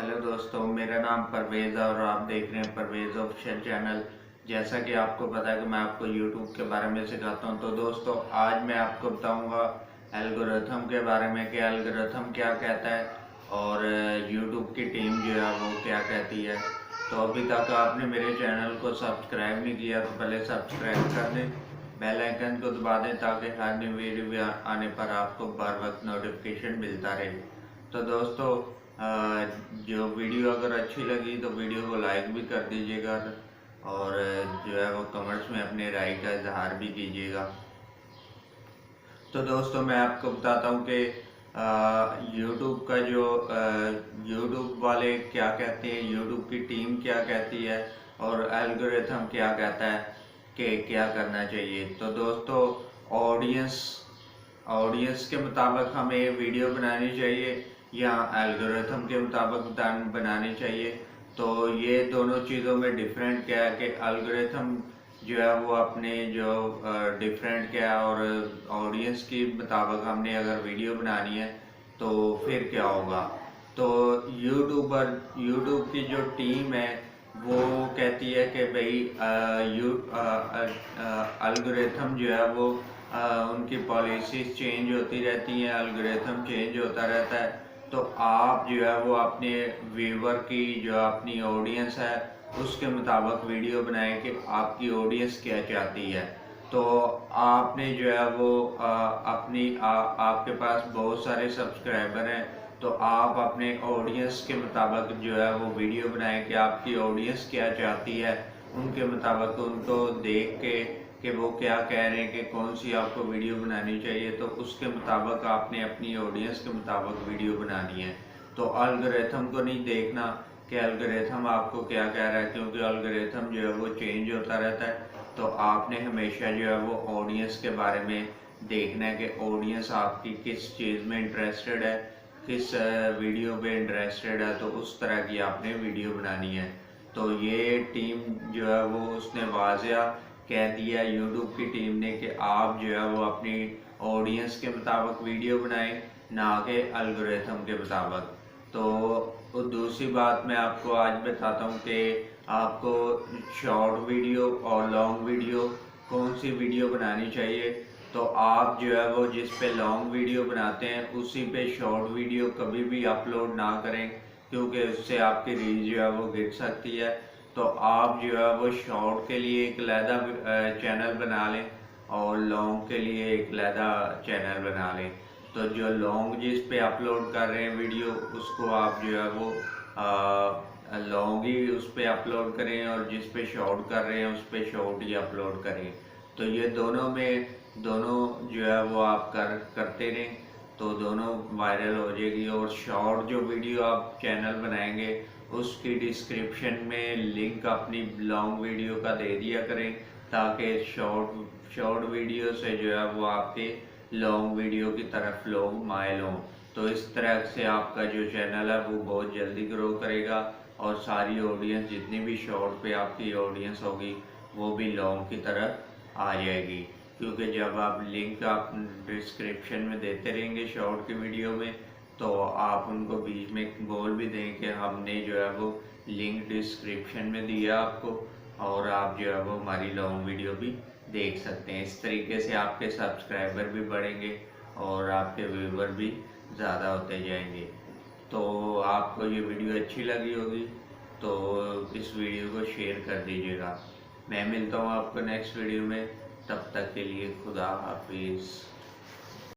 Hello दोस्तों, मेरा नाम परवेज़ है और आप देख रहे हैं परवेज़ ऑफिशियल चैनल। जैसा कि आपको पता है कि मैं आपको यूट्यूब के बारे में सिखाता हूं, तो दोस्तों आज मैं आपको बताऊंगा एल्गोरिथम के बारे में कि एल्गोरिथम क्या कहता है और यूट्यूब की टीम जो है वो क्या कहती है। तो अभी तक आपने मेरे चैनल को सब्सक्राइब नहीं किया तो पहले सब्सक्राइब कर दें, बेल आइकन को दबा दें ताकि हर नई वीडियो आने पर आपको बर वक्त नोटिफिकेशन मिलता रहे। तो दोस्तों जो वीडियो अगर अच्छी लगी तो वीडियो को लाइक भी कर दीजिएगा और जो है वो कमेंट्स में अपने राय का इजहार भी कीजिएगा। तो दोस्तों मैं आपको बताता हूँ कि यूट्यूब का जो यूट्यूब वाले क्या कहते हैं, यूट्यूब की टीम क्या कहती है और एल्गोरिथम क्या कहता है कि क्या करना चाहिए। तो दोस्तों ऑडियंस ऑडियंस के मुताबिक हमें वीडियो बनानी चाहिए या एल्गोरिथम के मुताबिक बनानी चाहिए। तो ये दोनों चीज़ों में डिफरेंट क्या है कि एल्गोरिथम जो है वो अपने जो डिफरेंट क्या है और ऑडियंस के मुताबिक हमने अगर वीडियो बनानी है तो फिर क्या होगा। तो यूट्यूब की जो टीम है वो कहती है कि भाई एल्गोरिथम जो है वो उनकी पॉलिसीज चेंज होती रहती हैं, एल्गोरिथम चेंज होता रहता है। तो आप जो है वो अपने व्यूवर की जो अपनी ऑडियंस है उसके मुताबिक वीडियो बनाएं कि आपकी ऑडियंस क्या चाहती है। तो आपने जो है वो आपके पास बहुत सारे सब्सक्राइबर हैं, तो आप अपने ऑडियंस के मुताबिक जो है वो वीडियो बनाएं कि आपकी ऑडियंस क्या चाहती है। उनके मुताबिक उनको देख के कि वो क्या कह रहे हैं कि कौन सी आपको वीडियो बनानी चाहिए, तो उसके मुताबिक आपने अपनी ऑडियंस के मुताबिक वीडियो बनानी है। तो एल्गोरिथम को नहीं देखना कि एल्गोरिथम आपको क्या कह रहा है, क्योंकि एल्गोरिथम जो है वो चेंज होता रहता है। तो आपने हमेशा जो है वो ऑडियंस के बारे में देखना है कि ऑडियंस आपकी किस चीज़ में इंटरेस्टेड है, किस वीडियो पे इंटरेस्टेड है, तो उस तरह की आपने वीडियो बनानी है। तो ये टीम जो है वो उसने वाज़िया कह दिया यूट्यूब की टीम ने कि आप जो है वो अपनी ऑडियंस के मुताबिक वीडियो बनाएं, ना कि एल्गोरिथम के मुताबिक। तो दूसरी बात मैं आपको आज बताता हूँ कि आपको शॉर्ट वीडियो और लॉन्ग वीडियो कौन सी वीडियो बनानी चाहिए। तो आप जो है वो जिस पे लॉन्ग वीडियो बनाते हैं उसी पे शॉर्ट वीडियो कभी भी अपलोड ना करें, क्योंकि उससे आपकी रीच जो है वो गिर सकती है। तो आप जो है वो शॉर्ट के लिए एक अलहदा चैनल बना लें और लॉन्ग के लिए एक अलहदा चैनल बना लें। तो जो लॉन्ग जिस पे अपलोड कर रहे हैं वीडियो उसको आप जो है वो लॉन्ग ही उस पर अपलोड करें और जिस पे शॉर्ट कर रहे हैं उस पे शॉर्ट ही अपलोड करें। तो ये दोनों जो है वो आप करते रहें तो दोनों वायरल हो जाएगी। और शॉर्ट जो वीडियो आप चैनल बनाएंगे उसकी डिस्क्रिप्शन में लिंक अपनी लॉन्ग वीडियो का दे दिया करें, ताकि शॉर्ट वीडियो से जो है वो आपके लॉन्ग वीडियो की तरफ लोग माइल हों। तो इस तरह से आपका जो चैनल है वो बहुत जल्दी ग्रो करेगा और सारी ऑडियंस जितनी भी शॉर्ट पे आपकी ऑडियंस होगी वो भी लॉन्ग की तरफ आ जाएगी। क्योंकि जब आप लिंक आप डिस्क्रिप्शन में देते रहेंगे शॉर्ट की वीडियो में, तो आप उनको बीच में बोल भी दें कि हमने जो है वो लिंक डिस्क्रिप्शन में दिया आपको और आप जो है वो हमारी लॉन्ग वीडियो भी देख सकते हैं। इस तरीके से आपके सब्सक्राइबर भी बढ़ेंगे और आपके व्यूवर भी ज़्यादा होते जाएंगे। तो आपको ये वीडियो अच्छी लगी होगी तो इस वीडियो को शेयर कर दीजिएगा। मैं मिलता हूँ आपको नेक्स्ट वीडियो में, तब तक के लिए खुदा हाफिज़।